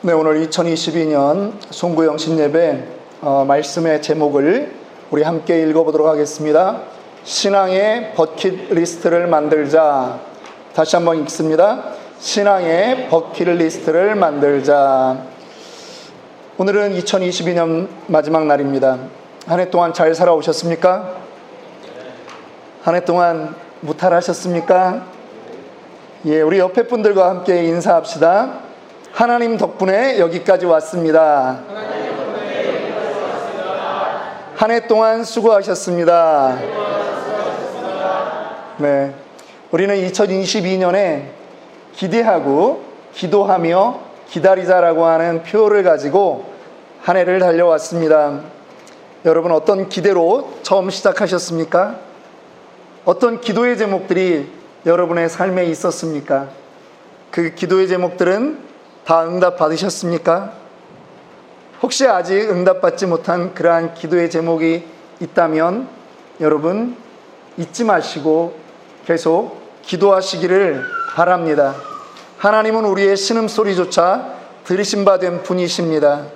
네, 오늘 2022년 송구영 신예배 말씀의 제목을 우리 함께 읽어보도록 하겠습니다. 신앙의 버킷리스트를 만들자. 다시 한번 읽습니다. 신앙의 버킷리스트를 만들자. 오늘은 2022년 마지막 날입니다. 한 해 동안 잘 살아오셨습니까? 한 해 동안 무탈하셨습니까? 예, 우리 옆에 분들과 함께 인사합시다. 하나님 덕분에 여기까지 왔습니다. 한 해 동안 수고하셨습니다. 네, 우리는 2022년에 기대하고 기도하며 기다리자라고 하는 표를 가지고 한 해를 달려왔습니다. 여러분, 어떤 기대로 처음 시작하셨습니까? 어떤 기도의 제목들이 여러분의 삶에 있었습니까? 그 기도의 제목들은 다 응답 받으셨습니까? 혹시 아직 응답받지 못한 그러한 기도의 제목이 있다면 여러분 잊지 마시고 계속 기도하시기를 바랍니다. 하나님은 우리의 신음소리조차 들으신 바 된 분이십니다.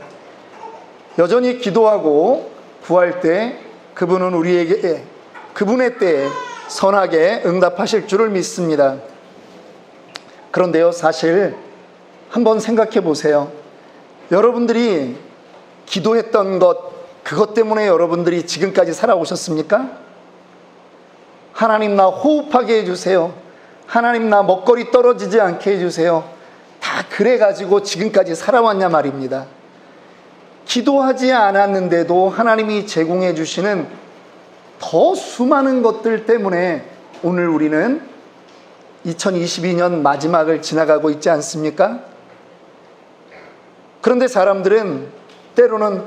여전히 기도하고 구할 때 그분은 우리에게 그분의 때에 선하게 응답하실 줄을 믿습니다. 그런데요, 사실 한번 생각해 보세요. 여러분들이 기도했던 그것 때문에 여러분들이 지금까지 살아오셨습니까? 하나님, 나 호흡하게 해주세요. 하나님, 나 먹거리 떨어지지 않게 해주세요. 다 그래가지고 지금까지 살아왔냐 말입니다. 기도하지 않았는데도 하나님이 제공해 주시는 더 수많은 것들 때문에 오늘 우리는 2022년 마지막을 지나가고 있지 않습니까? 그런데 사람들은 때로는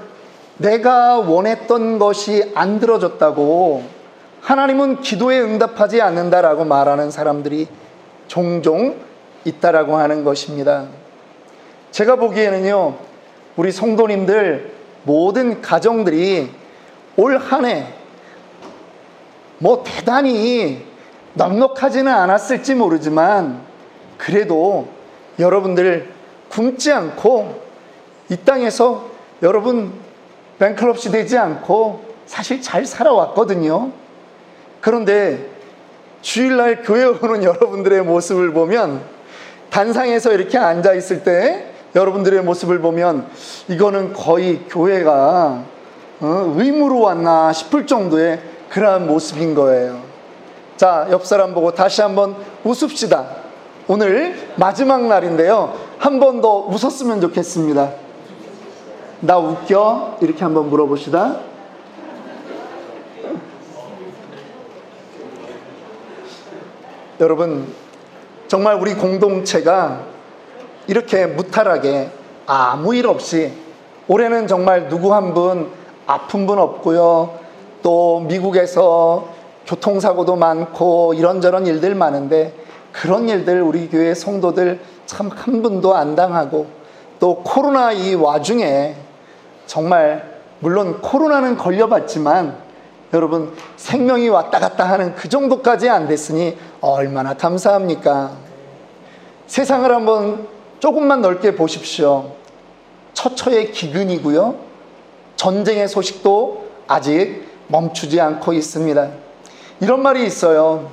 내가 원했던 것이 안 들어졌다고 하나님은 기도에 응답하지 않는다라고 말하는 사람들이 종종 있다라고 하는 것입니다. 제가 보기에는요, 우리 성도님들 모든 가정들이 올 한 해 대단히 넉넉하지는 않았을지 모르지만 그래도 여러분들 굶지 않고 이 땅에서 여러분 뱅크럽시 되지 않고 사실 잘 살아왔거든요. 그런데 주일날 교회 오는 여러분들의 모습을 보면, 단상에서 이렇게 앉아 있을 때 여러분들의 모습을 보면 이거는 거의 교회가 의무로 왔나 싶을 정도의 그러한 모습인 거예요. 자, 옆 사람 보고 다시 한번 웃읍시다. 오늘 마지막 날인데요, 한 번 더 웃었으면 좋겠습니다. 나 웃겨? 이렇게 한번 물어봅시다. 여러분, 정말 우리 공동체가 이렇게 무탈하게 아무 일 없이, 올해는 정말 누구 한 분 아픈 분 없고요, 또 미국에서 교통사고도 많고 이런저런 일들 많은데 그런 일들 우리 교회 성도들 참 한 분도 안 당하고, 또 코로나 이 와중에 정말 물론 코로나는 걸려봤지만 여러분 생명이 왔다 갔다 하는 그 정도까지 안 됐으니 얼마나 감사합니까? 세상을 한번 조금만 넓게 보십시오. 처처의 기근이고요, 전쟁의 소식도 아직 멈추지 않고 있습니다. 이런 말이 있어요.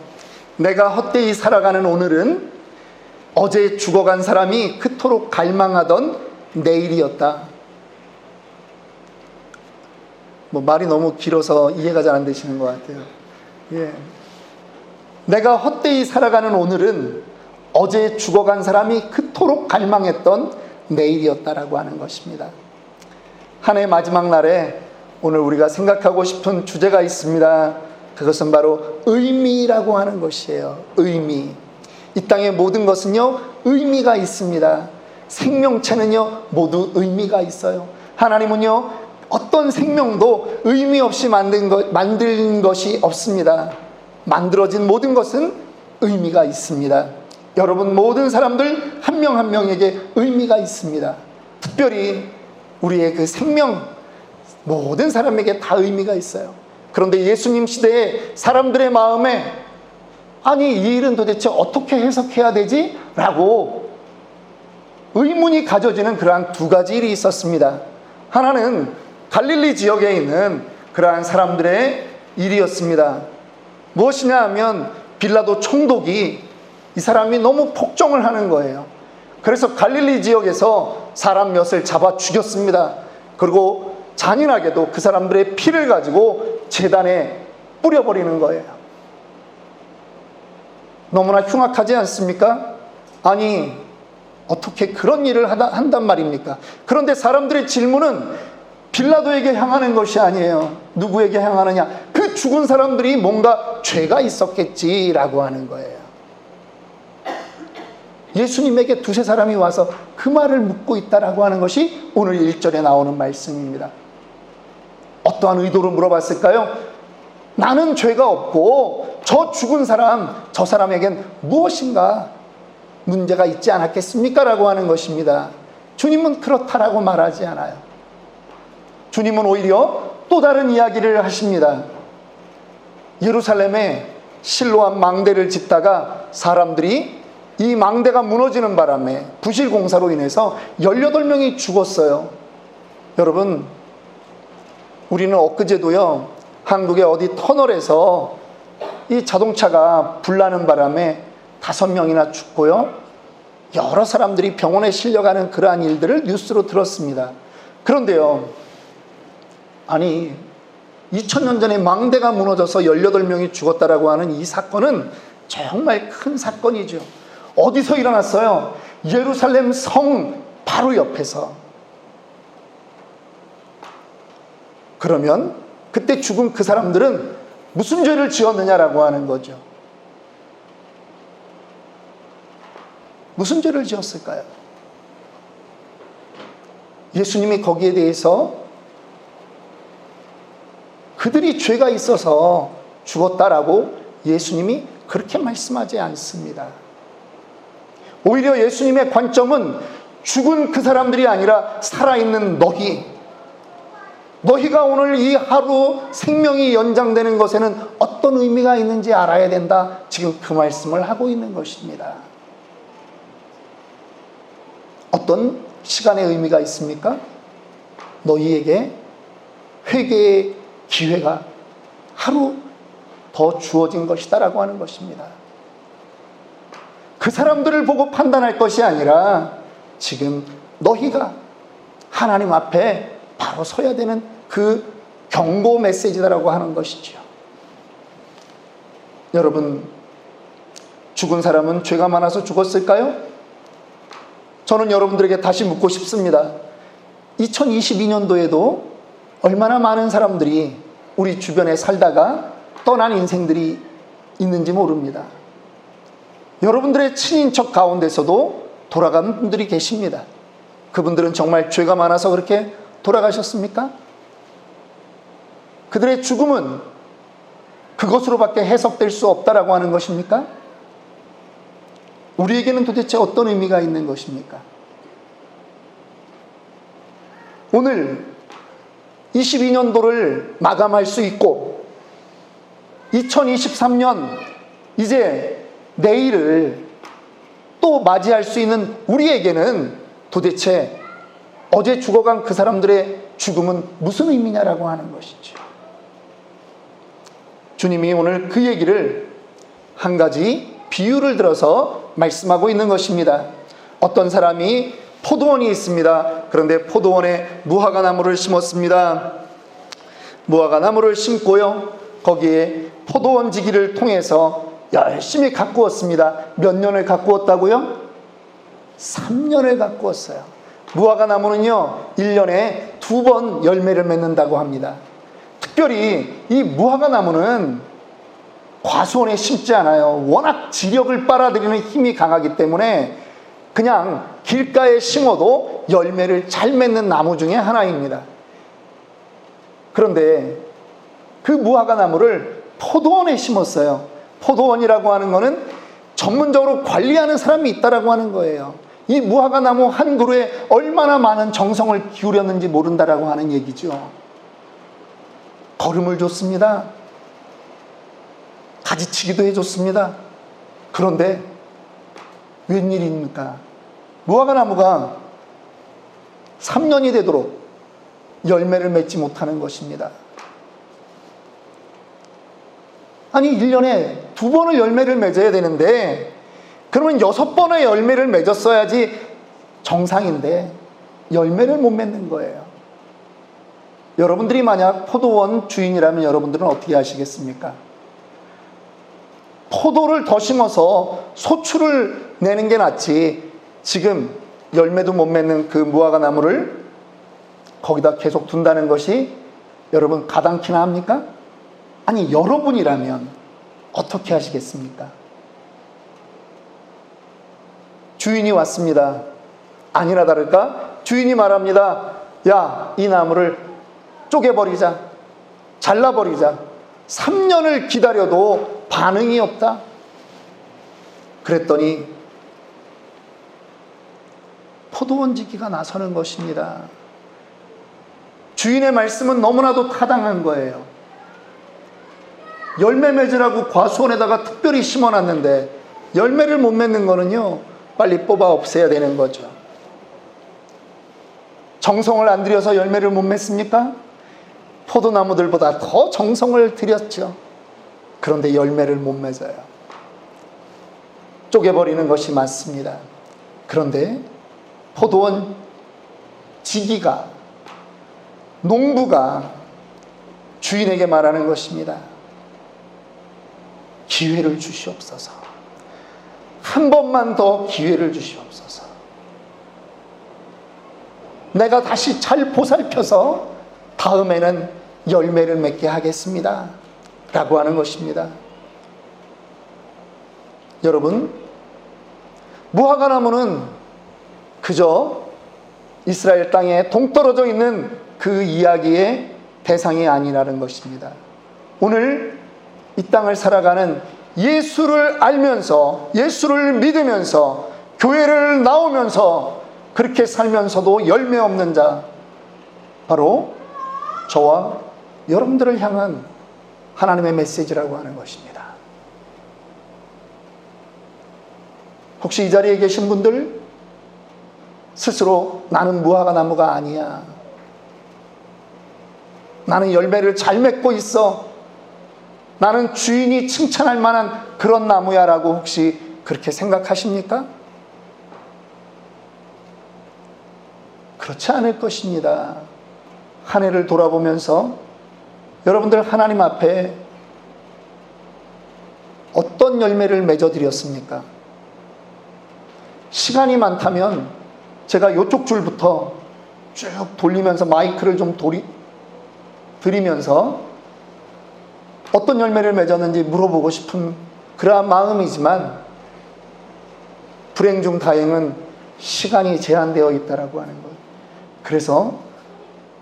내가 헛되이 살아가는 오늘은 어제 죽어간 사람이 그토록 갈망하던 내일이었다. 말이 너무 길어서 이해가 잘 안 되시는 것 같아요. 예. 내가 헛되이 살아가는 오늘은 어제 죽어간 사람이 그토록 갈망했던 내일이었다라고 하는 것입니다. 한 해 마지막 날에 오늘 우리가 생각하고 싶은 주제가 있습니다. 그것은 바로 의미라고 하는 것이에요. 의미. 이 땅의 모든 것은요, 의미가 있습니다. 생명체는요, 모두 의미가 있어요. 하나님은요, 어떤 생명도 의미 없이 만든 것이 없습니다. 만들어진 모든 것은 의미가 있습니다. 여러분, 모든 사람들 한 명 한 명에게 의미가 있습니다. 특별히 우리의 그 생명, 모든 사람에게 다 의미가 있어요. 그런데 예수님 시대에 사람들의 마음에, 아니 이 일은 도대체 어떻게 해석해야 되지? 라고 의문이 가져지는 그러한 두 가지 일이 있었습니다. 하나는 갈릴리 지역에 있는 그러한 사람들의 일이었습니다. 무엇이냐 하면 빌라도 총독이 이 사람이 너무 폭정을 하는 거예요. 그래서 갈릴리 지역에서 사람 몇을 잡아 죽였습니다. 그리고 잔인하게도 그 사람들의 피를 가지고 제단에 뿌려버리는 거예요. 너무나 흉악하지 않습니까? 아니, 어떻게 그런 일을 한단 말입니까? 그런데 사람들의 질문은 빌라도에게 향하는 것이 아니에요. 누구에게 향하느냐? 그 죽은 사람들이 뭔가 죄가 있었겠지라고 하는 거예요. 예수님에게 두세 사람이 와서 그 말을 묻고 있다라고 하는 것이 오늘 1절에 나오는 말씀입니다. 어떠한 의도로 물어봤을까요? 나는 죄가 없고 저 죽은 사람, 저 사람에겐 무엇인가 문제가 있지 않았겠습니까? 라고 하는 것입니다. 주님은 그렇다라고 말하지 않아요. 주님은 오히려 또 다른 이야기를 하십니다. 예루살렘에 실로암 망대를 짓다가 사람들이 이 망대가 무너지는 바람에 부실 공사로 인해서 18명이 죽었어요. 여러분, 우리는 엊그제도요, 한국의 어디 터널에서 이 자동차가 불나는 바람에 5명이나 죽고요, 여러 사람들이 병원에 실려가는 그러한 일들을 뉴스로 들었습니다. 그런데요, 아니 2000년 전에 망대가 무너져서 18명이 죽었다라고 하는 이 사건은 정말 큰 사건이죠. 어디서 일어났어요? 예루살렘 성 바로 옆에서. 그러면 그때 죽은 그 사람들은 무슨 죄를 지었느냐라고 하는 거죠. 무슨 죄를 지었을까요? 예수님이 거기에 대해서 그들이 죄가 있어서 죽었다라고 예수님이 그렇게 말씀하지 않습니다. 오히려 예수님의 관점은 죽은 그 사람들이 아니라 살아있는 너희가 오늘 이 하루 생명이 연장되는 것에는 어떤 의미가 있는지 알아야 된다. 지금 그 말씀을 하고 있는 것입니다. 어떤 시간의 의미가 있습니까? 너희에게 회개의 기회가 하루 더 주어진 것이다 라고 하는 것입니다. 그 사람들을 보고 판단할 것이 아니라 지금 너희가 하나님 앞에 바로 서야 되는 그 경고 메시지다라고 하는 것이죠. 여러분, 죽은 사람은 죄가 많아서 죽었을까요? 저는 여러분들에게 다시 묻고 싶습니다. 2022년도에도 얼마나 많은 사람들이 우리 주변에 살다가 떠난 인생들이 있는지 모릅니다. 여러분들의 친인척 가운데서도 돌아간 분들이 계십니다. 그분들은 정말 죄가 많아서 그렇게 돌아가셨습니까? 그들의 죽음은 그것으로밖에 해석될 수 없다라고 하는 것입니까? 우리에게는 도대체 어떤 의미가 있는 것입니까? 오늘 22년도를 마감할 수 있고 2023년 이제 내일을 또 맞이할 수 있는 우리에게는 도대체 어제 죽어간 그 사람들의 죽음은 무슨 의미냐라고 하는 것이죠. 주님이 오늘 그 얘기를 한 가지 비유를 들어서 말씀하고 있는 것입니다. 어떤 사람이 포도원이 있습니다. 그런데 포도원에 무화과나무를 심었습니다. 무화과나무를 심고요, 거기에 포도원지기를 통해서 열심히 가꾸었습니다. 몇 년을 가꾸었다고요? 3년을 가꾸었어요. 무화과나무는요 1년에 2번 열매를 맺는다고 합니다. 특별히 이 무화과나무는 과수원에 심지 않아요. 워낙 지력을 빨아들이는 힘이 강하기 때문에 그냥 길가에 심어도 열매를 잘 맺는 나무 중에 하나입니다. 그런데 그 무화과나무를 포도원에 심었어요. 포도원이라고 하는 것은 전문적으로 관리하는 사람이 있다라고 하는 거예요. 이 무화과나무 한 그루에 얼마나 많은 정성을 기울였는지 모른다라고 하는 얘기죠. 거름을 줬습니다. 가지치기도 해줬습니다. 그런데 웬일입니까? 무화과 나무가 3년이 되도록 열매를 맺지 못하는 것입니다. 아니 1년에 2번을 열매를 맺어야 되는데 그러면 6번의 열매를 맺었어야지 정상인데 열매를 못 맺는 거예요. 여러분들이 만약 포도원 주인이라면 여러분들은 어떻게 하시겠습니까? 포도를 더 심어서 소출을 내는 게 낫지 지금 열매도 못 맺는 그 무화과 나무를 거기다 계속 둔다는 것이 여러분 가당키나 합니까? 아니 여러분이라면 어떻게 하시겠습니까? 주인이 왔습니다. 아니나 다를까 주인이 말합니다. 야, 이 나무를 쪼개버리자, 잘라버리자. 3년을 기다려도 반응이 없다. 그랬더니 포도원지기가 나서는 것입니다. 주인의 말씀은 너무나도 타당한 거예요. 열매 맺으라고 과수원에다가 특별히 심어놨는데 열매를 못 맺는 거는요, 빨리 뽑아 없애야 되는 거죠. 정성을 안 들여서 열매를 못 맺습니까? 포도나무들보다 더 정성을 들였죠. 그런데 열매를 못 맺어요. 쪼개버리는 것이 맞습니다. 그런데 포도원 지기가, 농부가 주인에게 말하는 것입니다. 기회를 주시옵소서. 한 번만 더 기회를 주시옵소서. 내가 다시 잘 보살펴서 다음에는 열매를 맺게 하겠습니다. 라고 하는 것입니다. 여러분, 무화과 나무는 그저 이스라엘 땅에 동떨어져 있는 그 이야기의 대상이 아니라는 것입니다. 오늘 이 땅을 살아가는 예수를 알면서, 예수를 믿으면서, 교회를 나오면서 그렇게 살면서도 열매 없는 자, 바로 저와 여러분들을 향한 하나님의 메시지라고 하는 것입니다. 혹시 이 자리에 계신 분들 스스로 나는 무화과 나무가 아니야, 나는 열매를 잘 맺고 있어, 나는 주인이 칭찬할 만한 그런 나무야 라고 혹시 그렇게 생각하십니까? 그렇지 않을 것입니다. 한 해를 돌아보면서 여러분들 하나님 앞에 어떤 열매를 맺어드렸습니까? 시간이 많다면 제가 이쪽 줄부터 쭉 돌리면서 마이크를 좀 드리면서 어떤 열매를 맺었는지 물어보고 싶은 그러한 마음이지만 불행 중 다행은 시간이 제한되어 있다라고 하는 거예요. 그래서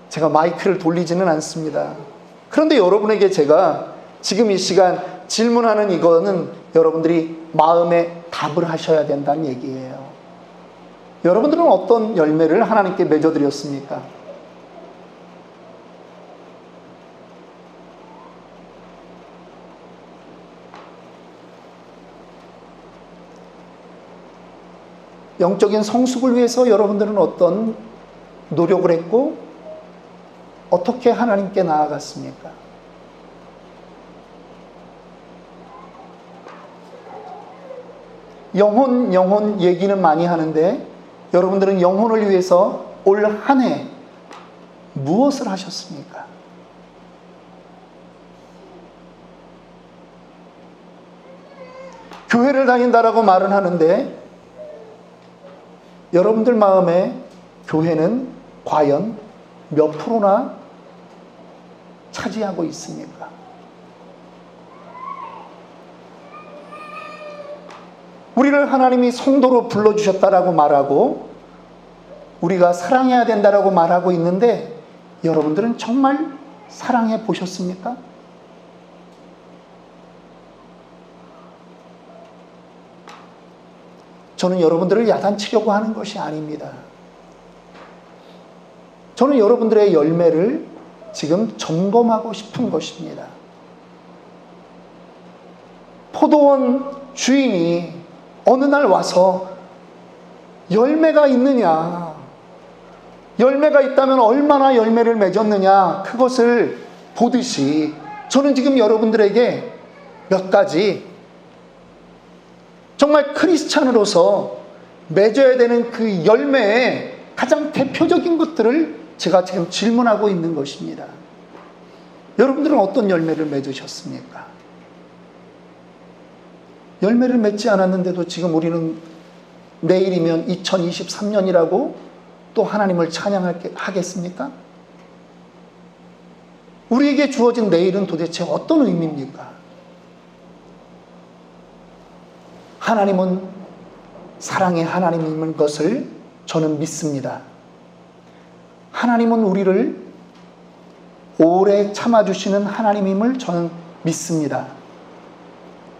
제가 마이크를 돌리지는 않습니다. 그런데 여러분에게 제가 지금 이 시간 질문하는 이거는 여러분들이 마음에 답을 하셔야 된다는 얘기예요. 여러분들은 어떤 열매를 하나님께 맺어드렸습니까? 영적인 성숙을 위해서 여러분들은 어떤 노력을 했고 어떻게 하나님께 나아갔습니까? 영혼 얘기는 많이 하는데 여러분들은 영혼을 위해서 올 한 해 무엇을 하셨습니까? 교회를 다닌다라고 말은 하는데 여러분들 마음에 교회는 과연 몇 프로나 차지하고 있습니까? 우리를 하나님이 성도로 불러주셨다라고 말하고 우리가 사랑해야 된다라고 말하고 있는데 여러분들은 정말 사랑해 보셨습니까? 저는 여러분들을 야단치려고 하는 것이 아닙니다. 저는 여러분들의 열매를 지금 점검하고 싶은 것입니다. 포도원 주인이 어느 날 와서 열매가 있느냐, 열매가 있다면 얼마나 열매를 맺었느냐, 그것을 보듯이 저는 지금 여러분들에게 몇 가지 정말 크리스찬으로서 맺어야 되는 그 열매의 가장 대표적인 것들을 제가 지금 질문하고 있는 것입니다. 여러분들은 어떤 열매를 맺으셨습니까? 열매를 맺지 않았는데도 지금 우리는 내일이면 2023년이라고 또 하나님을 찬양하겠습니까? 우리에게 주어진 내일은 도대체 어떤 의미입니까? 하나님은 사랑의 하나님인 것을 저는 믿습니다. 하나님은 우리를 오래 참아주시는 하나님임을 저는 믿습니다.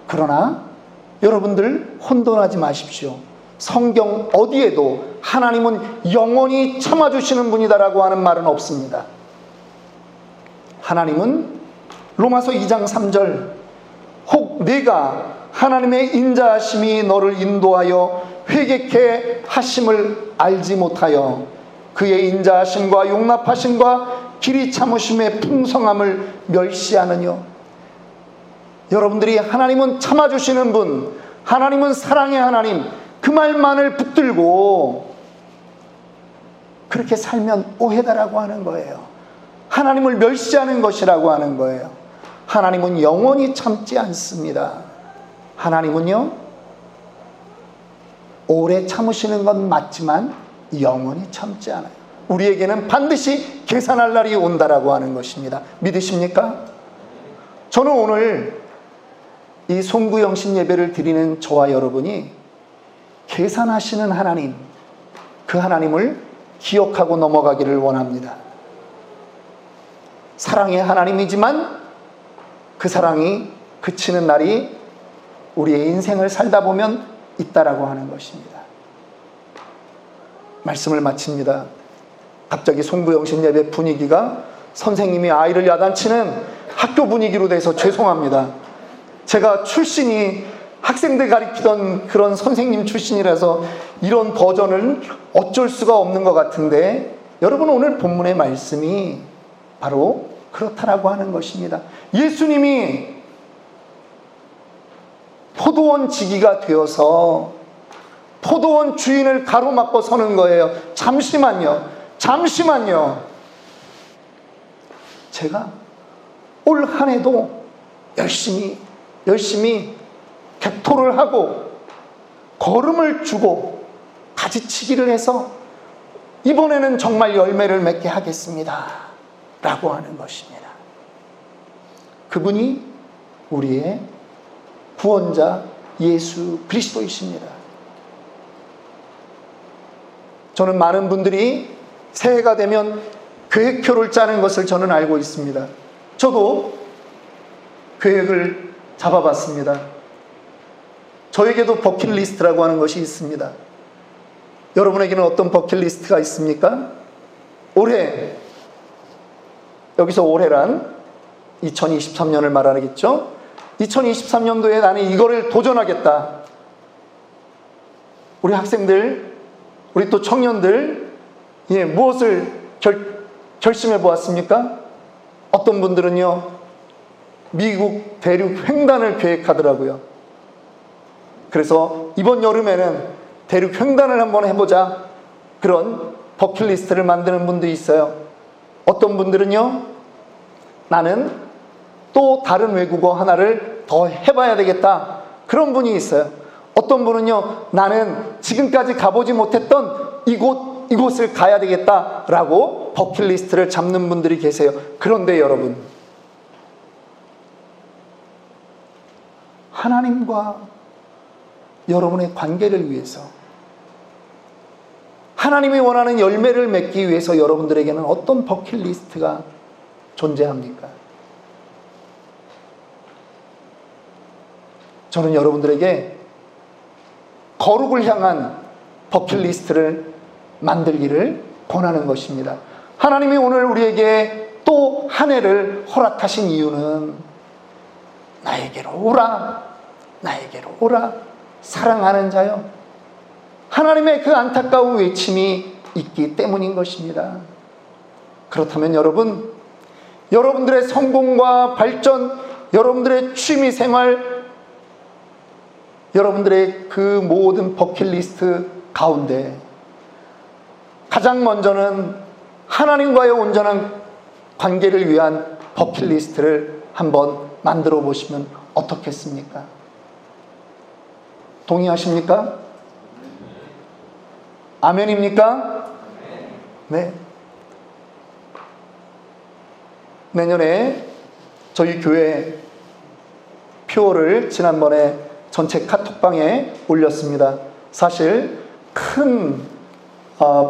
그러나 여러분들 혼돈하지 마십시오. 성경 어디에도 하나님은 영원히 참아주시는 분이다라고 하는 말은 없습니다. 하나님은 로마서 2장 3절 혹 내가 하나님의 인자하심이 너를 인도하여 회개케 하심을 알지 못하여 그의 인자하심과 용납하심과 길이 참으심의 풍성함을 멸시하느뇨. 여러분들이 하나님은 참아주시는 분, 하나님은 사랑의 하나님, 그 말만을 붙들고 그렇게 살면 오해다라고 하는 거예요. 하나님을 멸시하는 것이라고 하는 거예요. 하나님은 영원히 참지 않습니다. 하나님은요, 오래 참으시는 건 맞지만 영원히 참지 않아요. 우리에게는 반드시 계산할 날이 온다라고 하는 것입니다. 믿으십니까? 저는 오늘 이 송구영신 예배를 드리는 저와 여러분이 계산하시는 하나님, 그 하나님을 기억하고 넘어가기를 원합니다. 사랑의 하나님이지만 그 사랑이 그치는 날이 우리의 인생을 살다 보면 있다라고 하는 것입니다. 말씀을 마칩니다. 갑자기 송구영신 예배 분위기가 선생님이 아이를 야단치는 학교 분위기로 돼서 죄송합니다. 제가 출신이 학생들 가르치던 그런 선생님 출신이라서 이런 버전은 어쩔 수가 없는 것 같은데, 여러분 오늘 본문의 말씀이 바로 그렇다라고 하는 것입니다. 예수님이 포도원 지기가 되어서 포도원 주인을 가로막고 서는 거예요. 잠시만요. 제가 올 한 해도 열심히 객토를 하고 걸음을 주고 가지치기를 해서 이번에는 정말 열매를 맺게 하겠습니다 라고 하는 것입니다. 그분이 우리의 구원자 예수 그리스도이십니다. 저는 많은 분들이 새해가 되면 계획표를 짜는 것을 저는 알고 있습니다. 저도 계획을 잡아봤습니다. 저에게도 버킷리스트라고 하는 것이 있습니다. 여러분에게는 어떤 버킷리스트가 있습니까? 올해, 여기서 올해란 2023년을 말하겠죠? 2023년도에 나는 이거를 도전하겠다. 우리 학생들, 우리 또 청년들, 무엇을 결심해 보았습니까? 어떤 분들은요, 미국 대륙 횡단을 계획하더라고요. 그래서 이번 여름에는 대륙 횡단을 한번 해보자, 그런 버킷리스트를 만드는 분도 있어요. 어떤 분들은요, 나는 또 다른 외국어 하나를 더 해봐야 되겠다, 그런 분이 있어요. 어떤 분은요, 나는 지금까지 가보지 못했던 이곳을 가야 되겠다라고 버킷리스트를 잡는 분들이 계세요. 그런데 여러분, 하나님과 여러분의 관계를 위해서, 하나님이 원하는 열매를 맺기 위해서 여러분들에게는 어떤 버킷리스트가 존재합니까? 저는 여러분들에게 거룩을 향한 버킷리스트를 만들기를 권하는 것입니다. 하나님이 오늘 우리에게 또 한 해를 허락하신 이유는 나에게로 오라, 나에게로 오라, 사랑하는 자여, 하나님의 그 안타까운 외침이 있기 때문인 것입니다. 그렇다면 여러분, 여러분들의 성공과 발전, 여러분들의 취미생활, 여러분들의 그 모든 버킷리스트 가운데 가장 먼저는 하나님과의 온전한 관계를 위한 버킷리스트를 한번 만들어 보시면 어떻겠습니까? 동의하십니까? 아멘입니까? 네. 내년에 저희 교회 표어를 지난번에 전체 카톡방에 올렸습니다. 사실 큰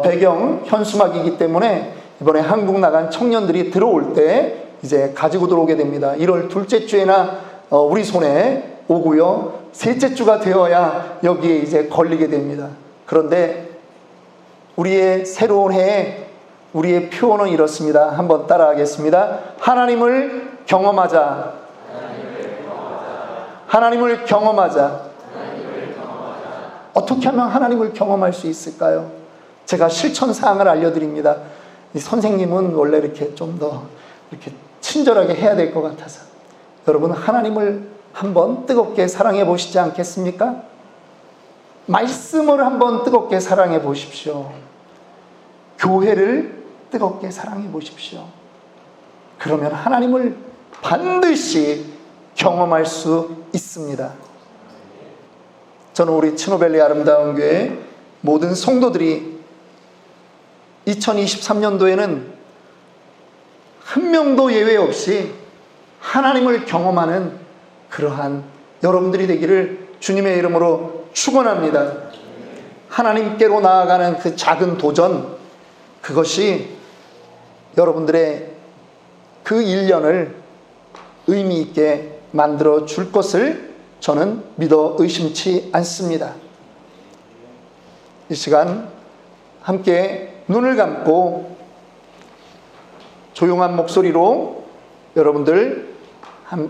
배경 현수막이기 때문에 이번에 한국 나간 청년들이 들어올 때 이제 가지고 들어오게 됩니다. 1월 둘째 주에나 우리 손에 오고요. 셋째 주가 되어야 여기에 이제 걸리게 됩니다. 그런데 우리의 새로운 해에 우리의 표어는 이렇습니다. 한번 따라하겠습니다. 하나님을 경험하자. 하나님을 경험하자. 어떻게 하면 하나님을 경험할 수 있을까요? 제가 실천사항을 알려드립니다. 이 선생님은 원래 이렇게 좀 더 이렇게 친절하게 해야 될 것 같아서. 여러분, 하나님을 한번 뜨겁게 사랑해 보시지 않겠습니까? 말씀을 한번 뜨겁게 사랑해 보십시오. 교회를 뜨겁게 사랑해 보십시오. 그러면 하나님을 반드시 경험할 수 있습니다. 저는 우리 치노밸리 아름다운 교회 모든 성도들이 2023년도에는 한 명도 예외 없이 하나님을 경험하는 그러한 여러분들이 되기를 주님의 이름으로 축원합니다. 하나님께로 나아가는 그 작은 도전, 그것이 여러분들의 그 1년을 의미 있게 만들어 줄 것을 저는 믿어 의심치 않습니다. 이 시간 함께 눈을 감고 조용한 목소리로 여러분들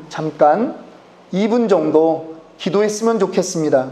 잠깐 2분 정도 기도했으면 좋겠습니다.